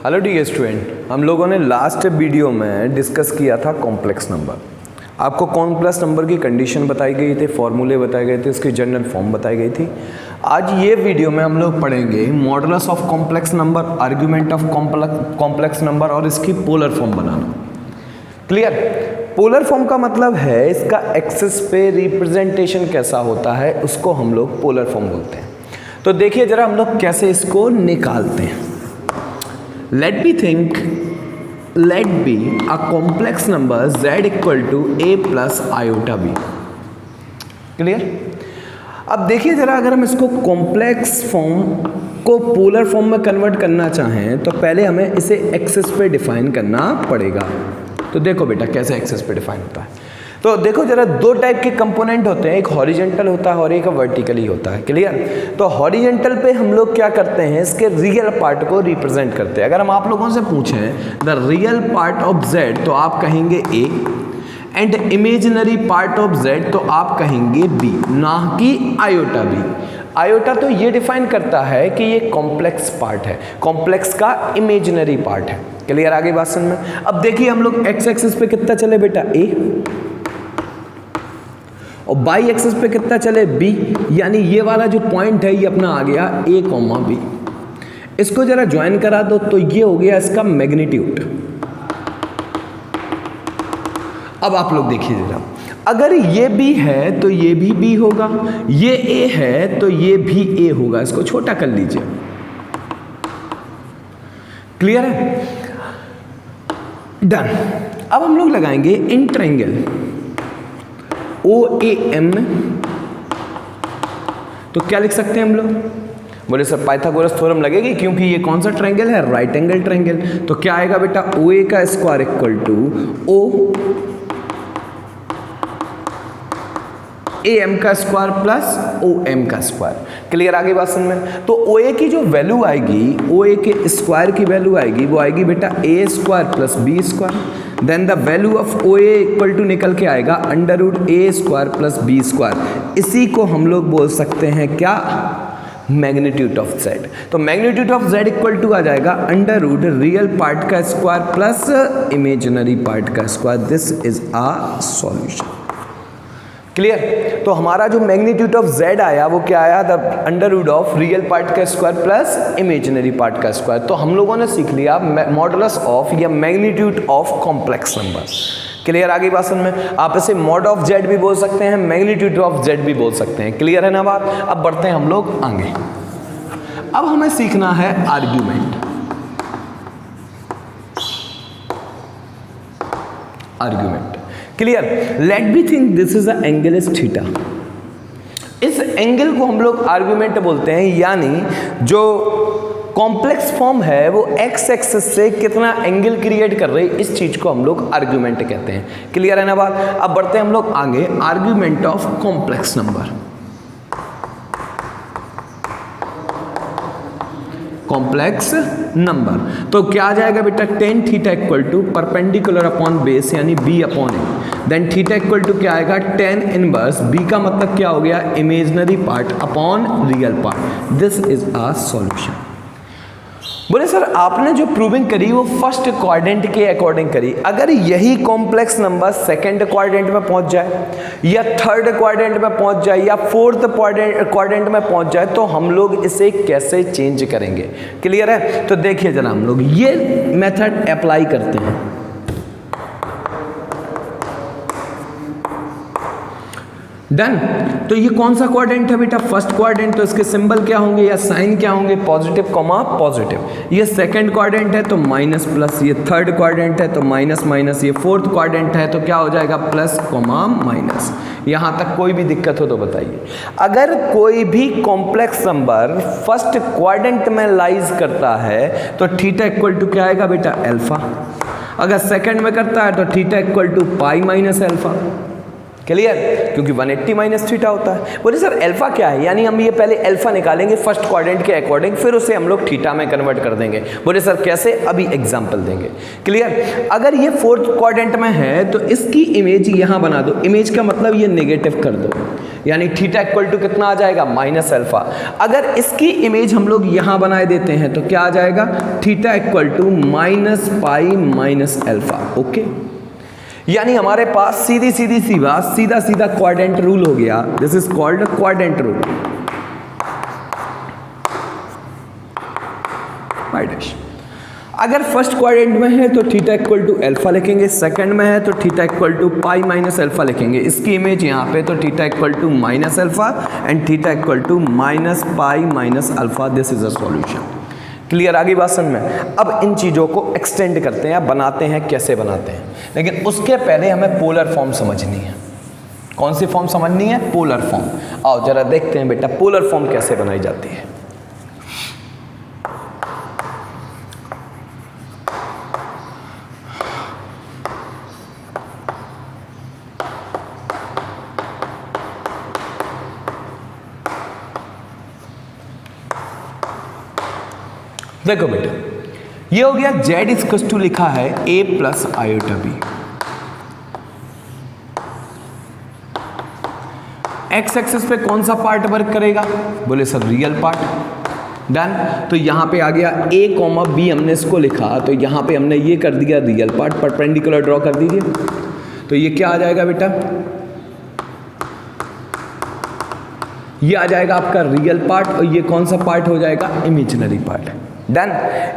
Hello dear student, हम लोगों ने लास्ट वीडियो में डिस्कस किया था कॉम्प्लेक्स नंबर। आपको कॉम्प्लेक्स नंबर की कंडीशन बताई गई थी, फॉर्मूले बताए गए थे, उसकी जनरल फॉर्म बताई गई थी। आज ये वीडियो में हम लोग पढ़ेंगे modulus of complex number, argument of complex number और इसकी पोलर फॉर्म बनाना। क्लियर? पोलर फॉर्म का मतलब है इसका एक्सिस पे रिप्रेजेंटेशन कैसा होता है, उसको हम लोग पोलर फॉर्म बोलते हैं। तो देखिए जरा हम लोग कैसे इसको निकालते हैं। Let be a complex number z equal to a plus iota b। Clear? अब देखिए जरा, अगर हम इसको कॉम्प्लेक्स फॉर्म को पोलर फॉर्म में कन्वर्ट करना चाहें तो पहले हमें इसे एक्सिस पे डिफाइन करना पड़ेगा। तो देखो बेटा कैसे एक्सिस पे डिफाइन होता है। तो देखो जरा, दो टाइप के कंपोनेंट होते हैं, एक हॉरिजेंटल होता है और एक वर्टिकली होता है। क्लियर? तो हॉरिजेंटल पे हम लोग क्या करते हैं, इसके रियल पार्ट को रिप्रेजेंट करते हैं। अगर हम आप लोगों से पूछें the real part of z तो आप कहेंगे a, and imaginary part of z तो आप कहेंगे b, ना कि आयोटा b। आयोटा तो ये डिफाइन करता है कि ये कॉम्प्लेक्स पार्ट है, कॉम्प्लेक्स का इमेजिनरी पार्ट है। क्लियर? आगे बात समझ में। अब देखिए हम लोग एक्स एक्सिस पे कितना चले बेटा a, और बाई एक्सिस पे कितना चले b, यानी ये वाला जो पॉइंट है ये अपना आ गया a, b। इसको जरा ज्वाइन करा दो तो ये हो गया इसका मैग्नीट्यूड। अब आप लोग देखिए जरा, अगर ये b है तो ये भी b होगा, ये a है तो ये भी a होगा। इसको छोटा कर लीजिए। क्लियर है? डन। अब हम लोग लगाएंगे इन ट्रायंगल OAM। तो क्या लिख सकते हैं हम लोग? बोले सर पाइथागोरस थ्योरम लगेगी, क्योंकि ये कौन सा ट्रायंगल है, राइट एंगल ट्रायंगल। तो क्या आएगा बेटा, OA का square equal to O AM का स्क्वायर प्लस OM का स्क्वायर। क्लियर? आगे बात समझ में। तो OA की जो वैल्यू आएगी, OA के स्क्वायर की वैल्यू आएगी, वो आएगी बेटा A square plus B square. Then the value of OA equal to निकल के आएगा under root A square plus B square. इसी को हम लोग बोल सकते हैं क्या, मैग्नीट्यूड ऑफ z। तो magnitude of z equal to आ जाएगा अंडर रूट रियल पार्ट का स्क्वायर प्लस इमेजिनरी पार्ट का square. This is a solution. Clear? तो हमारा जो मैग्नीट्यूड ऑफ z आया वो क्या आया, the under root of real part का स्क्वायर प्लस इमेजिनरी पार्ट का स्क्वायर। तो हम लोगों ने सीख लिया मॉडुलस ऑफ या magnitude of complex number. Clear? आगे बात समझ में। आप इसे मॉड ऑफ z भी बोल सकते हैं, मैग्नीट्यूड ऑफ z भी बोल सकते हैं। क्लियर है ना बात? अब बढ़ते हैं हम लोग आगे। अब हमें सीखना है argument. Argument. Clear? Let be think this is a angle is theta. इस एंगल को हम लोग आर्ग्यूमेंट बोलते हैं, यानी जो कॉम्प्लेक्स फॉर्म है वो एक्स एक्सिस से कितना एंगल क्रिएट कर रही है, इस चीज को हम लोग आर्ग्यूमेंट कहते हैं। क्लियर है ना बात? अब बढ़ते हैं हम लोग आगे, argument of complex number. Complex number तो क्या आ जाएगा बेटा, tan theta equal to perpendicular upon base यानी b upon A. Then theta equal to क्या आएगा, टेन इनवर्स b का मतलब क्या हो गया, imaginary part upon real part. This is a solution. बोले सर आपने जो प्रूविंग करी वो फर्स्ट क्वाड्रेंट के अकॉर्डिंग करी। अगर यही कॉम्प्लेक्स नंबर सेकंड क्वाड्रेंट में पहुंच जाए या थर्ड क्वाड्रेंट में पहुंच जाए या फोर्थ क्वाड्रेंट में पहुंच जाए तो हम लोग इसे कैसे चेंज करेंगे? क्लियर है? तो देखिए जरा, हम लोग ये मेथड अप्लाई करते हैं। डन। तो ये कौन सा क्वाड्रेंट है बेटा, फर्स्ट क्वाड्रेंट। तो इसके सिंबल क्या होंगे या साइन क्या होंगे, पॉजिटिव कॉमा पॉजिटिव। ये सेकंड क्वाड्रेंट है तो माइनस प्लस, ये थर्ड क्वाड्रेंट है तो माइनस माइनस, ये फोर्थ क्वाड्रेंट है तो क्या हो जाएगा, प्लस कॉमा माइनस। यहां तक कोई भी दिक्कत हो तो बताइए। अगर कोई भी कॉम्प्लेक्स नंबर फर्स्ट क्वाड्रेंट में लाइज करता है तो थीटा इक्वल टू क्या आएगा बेटा, अल्फा। अगर सेकंड में करता है तो theta equal to pi minus alpha. Clear, क्योंकि 180 माइनस थीटा होता है। बोले सर अल्फा क्या है, यानी हम ये पहले अल्फा निकालेंगे फर्स्ट क्वाड्रेंट के अकॉर्डिंग, फिर उसे हम लोग थीटा में कन्वर्ट कर देंगे। बोले सर कैसे, अभी एग्जांपल देंगे। क्लियर, अगर ये फोर्थ क्वाड्रेंट में है तो इसकी इमेज यहाँ बना दो, इमेज का मतलब ये नेगेटिव कर दो, यानी थीटा इक्वल टू कितना आ जाएगा, माइनस अल्फा। अगर इसकी इमेज हम लोग यहाँ बनाए देते हैं तो क्या आ जाएगा, theta equal to minus pi minus alpha. Okay, यानी हमारे पास सीधी सी बात, सीधा सीधा क्वाड्रेंट रूल हो गया। This is called quadrant rule. अगर फर्स्ट क्वाड्रेंट में है तो थीटा इक्वल टू अल्फा लिखेंगे, सेकंड में है तो theta equal to pi minus alpha लिखेंगे। इसकी इमेज यहाँ पे तो theta equal to minus alpha and theta equal to minus pi minus alpha. This is a solution. Clear, आगे बात समझ में। अब इन चीज़ों को एक्सटेंड करते हैं, बनाते हैं, कैसे बनाते हैं, लेकिन उसके पहले हमें पोलर फॉर्म समझनी है। कौन सी फॉर्म समझनी है, पोलर फॉर्म। आओ जरा देखते हैं बेटा पोलर फॉर्म कैसे बनाई जाती है। देखो बेटा, ये हो गया z इक्वल टू लिखा है a plus iota b। x axis पे कौन सा पार्ट वर्क करेगा, बोले सर रियल पार्ट। डन, तो यहां पे आ गया a कॉमा b, हमने इसको लिखा तो यहां पे हमने ये कर दिया रियल पार्ट, परपेंडिकुलर ड्रॉ कर दीजिए। तो ये क्या आ जाएगा बेटा, ये आ जाएगा आपका रियल पार्ट और ये कौन सा पार्ट हो जाएगा, इमेजिनरी पार्ट। डन,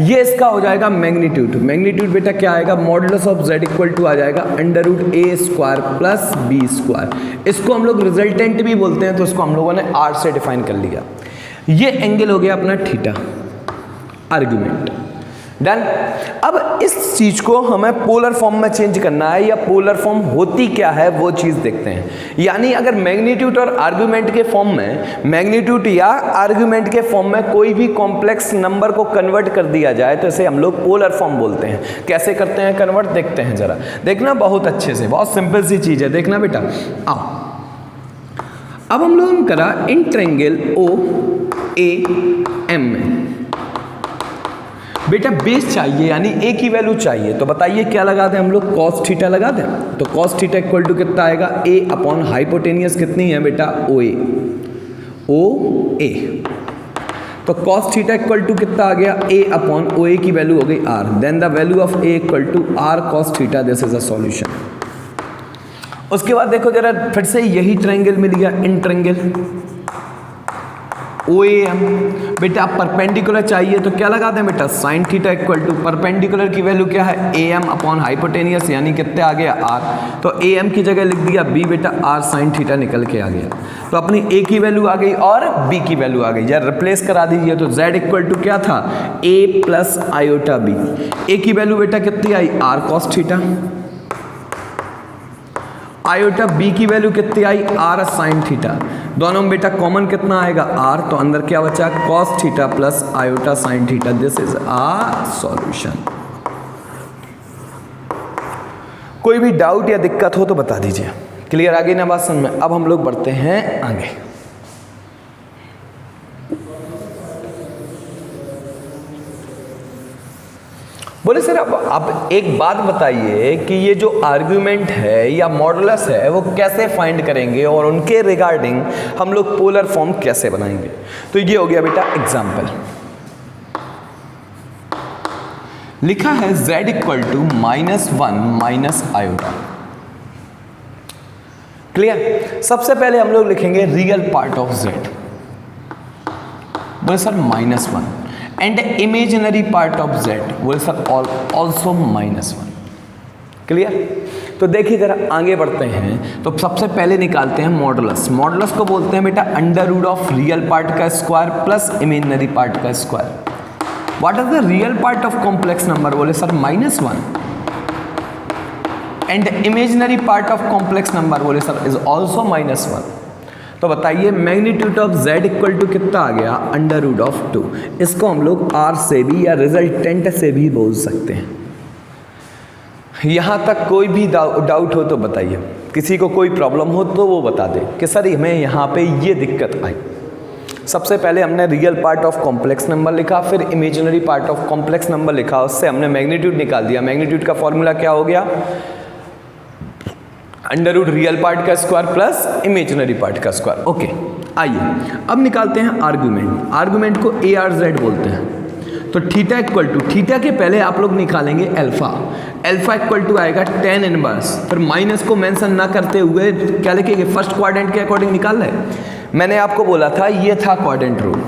ये इसका हो जाएगा मैग्नीट्यूड। मैग्नीट्यूड बेटा क्या आएगा, modulus of z equal to आ जाएगा under root a square plus b square. इसको हम लोग रिजल्टेंट भी बोलते हैं, तो इसको हम लोगों ने r से डिफाइन कर लिया। ये एंगल हो गया अपना थीटा, आर्गुमेंट। डन, अब इस चीज को हमें पोलर फॉर्म में चेंज करना है, या पोलर फॉर्म होती क्या है वो चीज देखते हैं। यानी अगर मैग्नीट्यूड और आर्गुमेंट के फॉर्म में, मैग्नीट्यूड या आर्गुमेंट के फॉर्म में कोई भी कॉम्प्लेक्स नंबर को कन्वर्ट कर दिया जाए तो इसे हम लोग पोलर फॉर्म बोलते हैं। कैसे करते हैं कन्वर्ट, देखते हैं जरा, देखना बहुत अच्छे से, बहुत सिंपल सी चीज है, देखना बेटा। आओ, अब हम लोगों ने करा in triangle O A M में बेटा बेस चाहिए, यानी a की वैल्यू चाहिए, तो बताइए क्या लगा दें हम लोग, cos थीटा लगा दें। तो cos थीटा इक्वल टू कितना आएगा, a अपॉन हाइपोटेनियस कितनी है बेटा, OA। तो cos थीटा इक्वल टू कितना आ गया, a अपॉन OA की वैल्यू हो गई r, then the value of a equal to r cos theta. This is a solution. उसके बाद देखो जरा फिर से यही ट्रायंगल मिल गया, इन ट्रायंगल OAM। बेटा आप परपेंडिकुलर चाहिए तो क्या लगा दें बेटा, sine theta equal to perpendicular की वैल्यू क्या है, AM अपॉन हाइपोटेनियस, यानी कितने आ गया r। तो AM की जगह लिख दिया b बेटा, r साइन थीटा निकल के आ गया। तो अपनी a की वैल्यू आ गई और b की वैल्यू आ गई, यार रिप्लेस करा दीजिए। तो z इक्वल टू क्या था, a plus iota b। a की वैल्यू बेटा कितनी आई, r cos theta, iota b की वैल्यू कितनी आई, r साइन थीटा। दोनों में बेटा कॉमन कितना आएगा, r, तो अंदर क्या बचा, cos theta plus iota sine theta. This is a solution. कोई भी डाउट या दिक्कत हो तो बता दीजिए। क्लियर, आगे ना बात समझ में। अब हम लोग बढ़ते हैं आगे। बोले सर अब एक बात बताइए कि ये जो आर्गुमेंट है या मॉडुलस है वो कैसे फाइंड करेंगे और उनके रिगार्डिंग हम लोग पोलर फॉर्म कैसे बनाएंगे। तो ये हो गया बेटा एग्जाम्पल, लिखा है z equal to -1 minus iota. Clear, सबसे पहले हम लोग लिखेंगे रियल पार्ट ऑफ z, बोले sir -1 and imaginary part of z, बोले सर ऑल्सो -1। क्लियर, तो देखिए जरा आगे बढ़ते हैं। तो सबसे पहले निकालते हैं मॉडुलस। मॉडुलस को बोलते हैं बेटा under root of real part का स्क्वायर प्लस इमेजिनरी पार्ट का square. What is the real part of complex number, बोले sir -1 and imaginary part of complex number, बोले सर इज ऑल्सो -1। तो बताइए magnitude of z equal to कितना आ गया, under root of 2। इसको हम लोग r से भी या रिजल्टेंट से भी बोल सकते हैं। यहाँ तक कोई भी डाउट हो तो बताइए, किसी को कोई प्रॉब्लम हो तो वो बता दे कि सर हमें यहाँ पे ये दिक्कत आई। सबसे पहले हमने real part of complex number लिखा, फिर imaginary part of complex number लिखा, उससे हमने मैग्नीट्यूड निकाल दिया। मैग्नीट्यूड का फॉर्मूला क्या हो गया? अंडर रूट रियल पार्ट का स्क्वायर प्लस इमेजिनरी पार्ट का स्क्वायर। ओके, आइए अब निकालते हैं आर्गुमेंट। आर्गुमेंट को ए आर जेड बोलते हैं। तो थीटा इक्वल टू, थीटा के पहले आप लोग निकालेंगे अल्फा। अल्फा इक्वल टू आएगा tan इनवर्स, फिर माइनस को मेंशन ना करते हुए क्या लिखेंगे? फर्स्ट क्वाड्रेंट के अकॉर्डिंग निकाल रहे। मैंने आपको बोला था ये था quadrant rule.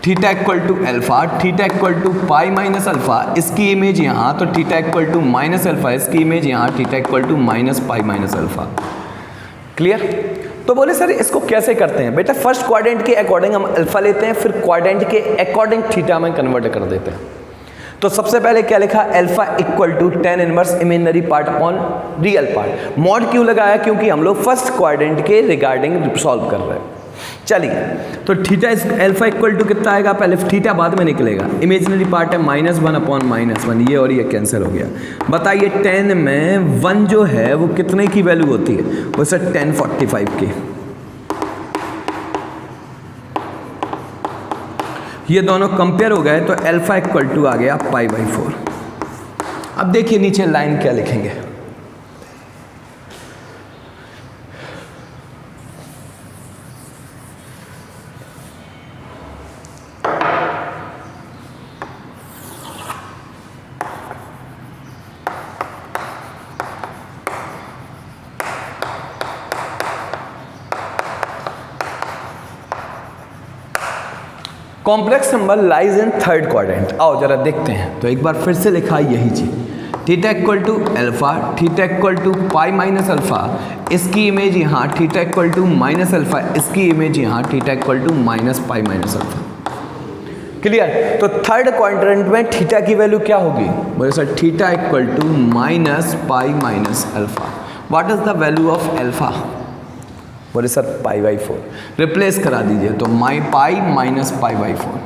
Theta equal to alpha, theta equal to pi minus alpha, इसकी इमेज यहाँ, तो theta equal to minus alpha, इसकी इमेज यहाँ, theta equal to minus pi minus alpha. Clear? तो बोले सर इसको कैसे करते हैं? बेटा फर्स्ट क्वाड्रेंट के अकॉर्डिंग हम अल्फा लेते हैं, फिर क्वाड्रेंट के अकॉर्डिंग थीटा में कन्वर्ट कर देते हैं। तो सबसे पहले क्या लिखा? Alpha equal to tan inverse imaginary part upon real part. Mod क्यों लगाया? क्योंकि हम लोग फर्स्ट क्वाड्रेंट के रिगार्डिंग सॉल्व कर रहे हैं। चलिए, तो थीटा अल्फा इक्वल टू कितना आएगा? पहले थीटा बाद में निकलेगा। इमेजिनरी पार्ट है -1 अपॉन -1, ये और ये कैंसिल हो गया। बताइए tan में 1 जो है वो कितने की वैल्यू होती है? वो सर tan 45 की। ये दोनों कंपेयर हो गए तो अल्फा इक्वल टू आ गया π/4। अब देखिए नीचे लाइन क्या लिखेंगे? Complex number lies in third quadrant. आओ जरा देखते हैं। तो एक बार फिर से लिखा यही चीज, theta equal to alpha, theta equal to pi minus alpha, इसकी इमेज यहाँ, theta equal to minus alpha, इसकी इमेज यहाँ, theta equal to minus pi minus alpha. Clear? तो थर्ड क्वाड्रेंट में थीटा की वैल्यू क्या होगी? बोले sir theta equal to minus pi minus alpha. What is the value of alpha? बोले sir π/4। Replace करा दीजिए, तो पाई माइनस π/4।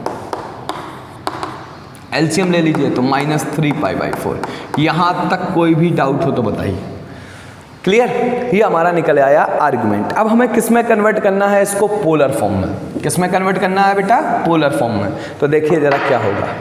एलसीएम ले लीजिए तो -3 π/4। यहाँ तक कोई भी डाउट हो तो बताइए। क्लियर? ये हमारा निकल आया आर्गुमेंट। अब हमें किस में कन्वर्ट करना है इसको? पोलर फॉर्म में। किस में कन्वर्ट करना है बेटा? पोलर फॉर्म में। तो देखिए जरा क्या होगा।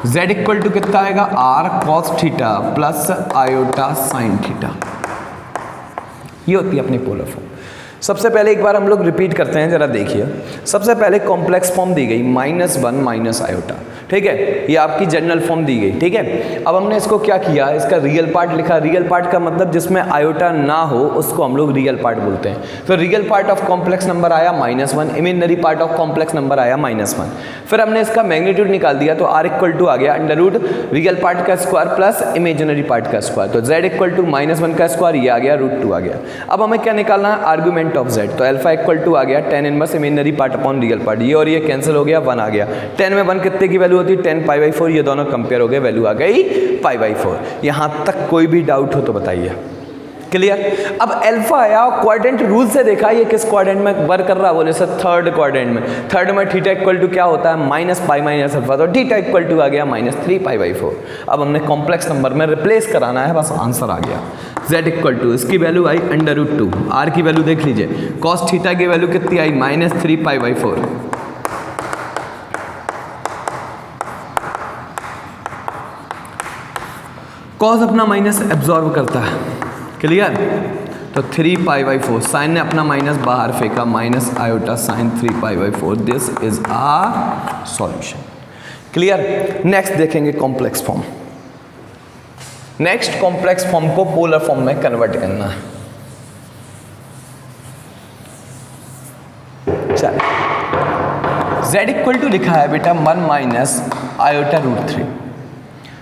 z इक्वल टू कितना आएगा? r cos theta plus iota sine theta. ये होती है अपनी पोलर फॉर्म। सबसे पहले एक बार हम लोग रिपीट करते हैं, जरा देखिए। सबसे पहले कॉम्प्लेक्स फॉर्म दी गई -1 माइनस आयोटा, ठीक है? ये आपकी जनरल फॉर्म दी गई, ठीक है? अब हमने इसको क्या किया? इसका रियल पार्ट लिखा। रियल पार्ट का मतलब जिसमें आयोटा ना हो उसको हम लोग रियल पार्ट बोलते हैं। तो real part of complex number आया -1, imaginary part of complex number आया -1। फिर हमने इसका मैग्नीट्यूड निकाल दिया, तो r इक्वल टू आ गया अंडर रूट रियल पार्ट का स्क्वायर प्लस इमेजिनरी पार्ट का स्क्वायर। तो z इक्वल टू -1 का स्क्वायर, ये आ गया √2 आ गया। अब हमें क्या निकालना है? Argument of z। तो अल्फा इक्वल टू आ गया tan inverse imaginary part upon real part, ये और ये कैंसिल हो गया, 1 आ गया। 10 में 1 कितने की वैल्यू होती है? 10 π/4। ये दोनों कंपेयर हो गए, वैल्यू आ गई π/4। यहाँ तक कोई भी डाउट हो तो बताइए। क्लियर? अब अल्फा आया और क्वाड्रेंट रूल से देखा ये किस क्वाड्रेंट में वर्क कर रहा? बोले सर थर्ड क्वाड्रेंट में। थर्ड में थीटा इक्वल टू क्या होता है? Minus pi minus alpha. तो थीटा इक्वल टू आ गया -3 π/4। अब हमने कॉम्प्लेक्स नंबर में रिप्लेस कराना है, बस आंसर आ गया। z इक्वल टू, इसकी वैल्यू आई √2, r की वैल्यू देख लीजिए, cos थीटा की वैल्यू कितनी आई? -3 π/4। cos अपना माइनस एब्जॉर्ब करता है। क्लियर? तो 3 π/4, साइन ने अपना माइनस बाहर फेंका, minus iota sine 3 π/4। This is a solution. Clear? Next देखेंगे complex form. Next complex form को पोलर फॉर्म में कन्वर्ट करना है। चलिए, z इक्वल टू लिखा है बेटा 1 माइनस आयोटा √3।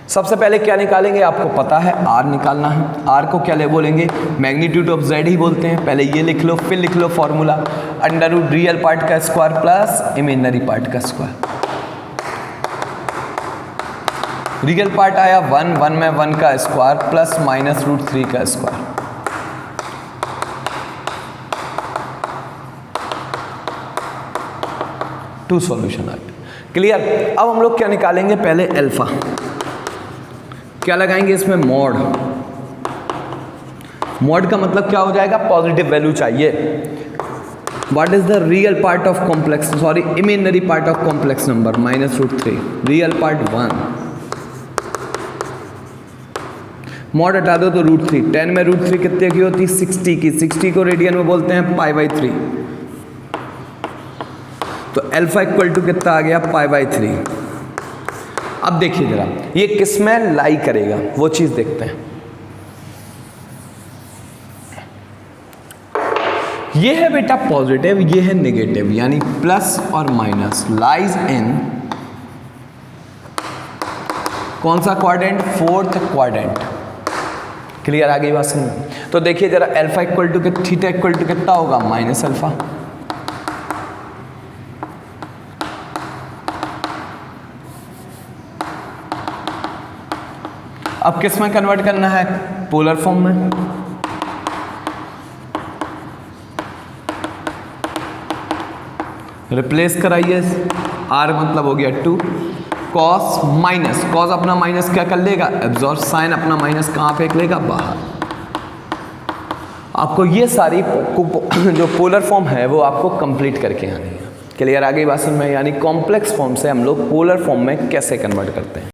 सबसे पहले क्या निकालेंगे? आपको पता है r निकालना है। r को क्या ले बोलेंगे? मैग्नीट्यूड ऑफ z ही बोलते हैं। पहले ये लिख लो, फिर लिख लो formula, under root real part का स्क्वायर प्लस इमेजिनरी पार्ट का स्क्वायर। रियल पार्ट आया 1, 1 में 1 का स्क्वायर प्लस माइनस रूट 3 का स्क्वायर। टू सॉल्यूशन आ गया। क्लियर। अब हम लोग क्या निकालेंगे, पहले अल्फा। क्या लगाएंगे इसमें, मॉड। मॉड का मतलब क्या हो जाएगा, पॉजिटिव वैल्यू चाहिए। What is the real part of complex, sorry imaginary part of complex number, minus root 3, real part 1। Mod हटा दो तो रूट 3, 10 में रूट 3 कितने की होती है, 60 की। 60 को रेडियन में बोलते हैं π/3। तो अल्फा इक्वल टू कितना आ गया, π/3। अब देखिए जरा ये किस में लाई करेगा, वो चीज देखते हैं। ये है बेटा पॉजिटिव, ये है नेगेटिव, यानी प्लस और माइनस लाइज इन कौन सा क्वाड्रेंट, फोर्थ क्वाड्रेंट। क्लियर आ गई बात समझ। तो देखिए जरा alpha equal to theta equal to कितना होगा, माइनस अल्फा। अब किस में कन्वर्ट करना है, पोलर फॉर्म में। रिप्लेस कराइए, आर मतलब हो गया 2, कॉस माइनस, कॉस अपना माइनस क्या कर लेगा, एब्जॉर्ब, साइन अपना माइनस कहाँ फेंक लेगा, बाहर। आपको ये सारी जो पोलर फॉर्म है वो आपको कंप्लीट करके आनी है। क्लियर आ गई बात समझ में, यानी कॉम्प्लेक्स फॉर्म से हम लोग पोलर फॉर्म में कैसे कन्वर्ट करते हैं।